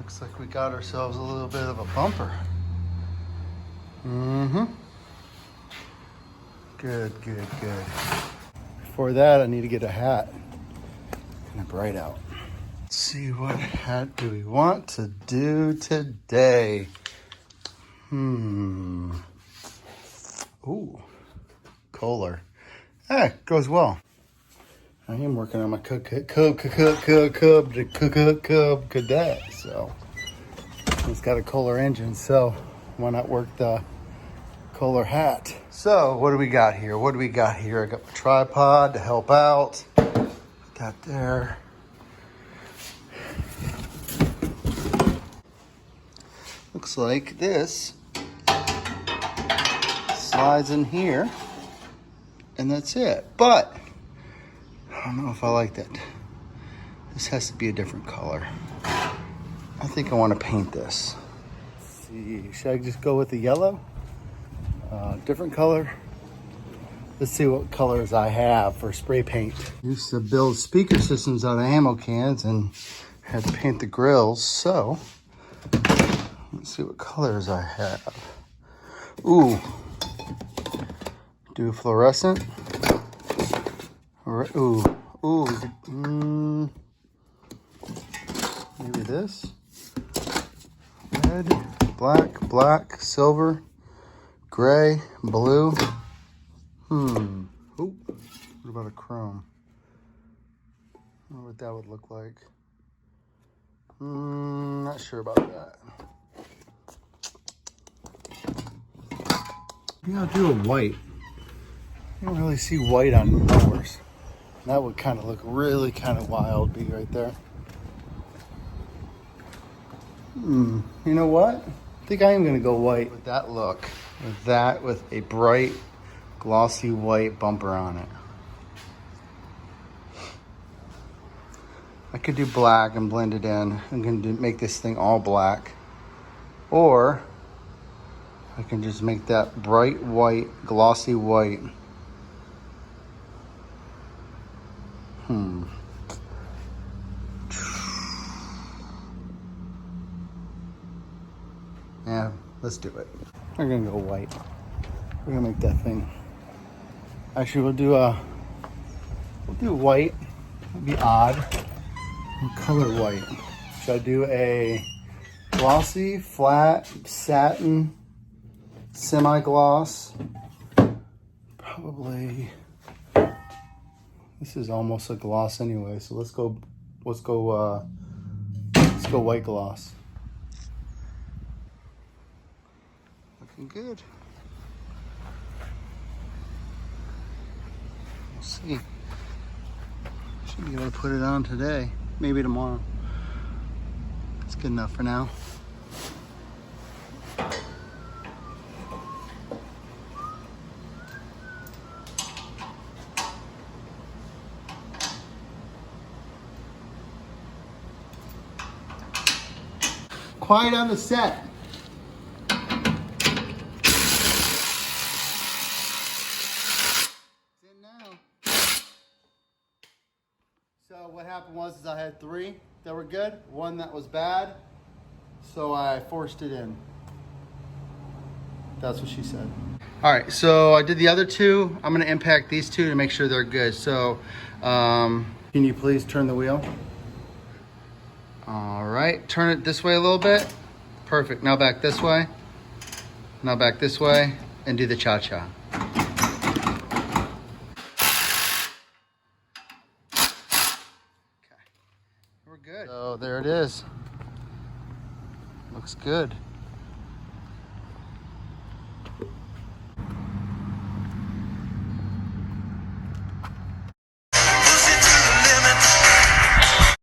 Looks like we got ourselves a little bit of a bumper. Mm-hmm. Good, good, good. Before that, I need to get a hat. Kind of bright out. Let's see, what hat do we want to do today? Ooh, Kohler. Goes well. I am working on my Cub Cadet, so it's got a Kohler engine, so why not work the Kohler hat? So what do we got here? What do we got here? I got my tripod to help out. That there. Looks like this slides in here, and that's it. But I don't know if I like that. This has to be a different color. I think I want to paint this. Let's see, should I just go with the yellow? Different color. Let's see what colors I have for spray paint. Used to build speaker systems out of ammo cans and had to paint the grills, so let's see what colors I have. Ooh. Do fluorescent. Ooh. Maybe this. Red, black, silver, gray, blue. Ooh. What about a chrome? I wonder what that would look like. Not sure about that. Maybe I'll do a white. You don't really see white on mowers. That would kind of look really kind of wild, be right there. You know what? I think I am going to go white with that look. With a bright, glossy white bumper on it. I could do black and blend it in. I'm going to make this thing all black. Or I can just make that bright white, glossy white. Yeah, let's do it. We're gonna go white. We're gonna make that thing. Actually, we'll do white. It'll be odd. What color white? Should I do a glossy, flat, satin, semi-gloss? Probably. This is almost a gloss anyway, so let's go white gloss. Looking good. We'll see. Should be able to put it on today, maybe tomorrow. It's good enough for now. Quiet on the set. It's in now. So what happened was I had 3 that were good, 1 that was bad, so I forced it in. That's what she said. All right, so I did the other 2. I'm gonna impact these 2 to make sure they're good. So can you please turn the wheel? All right, turn it this way a little bit. Perfect, now back this way. Now back this way, and do the cha-cha. Okay, we're good. So there it is. Looks good.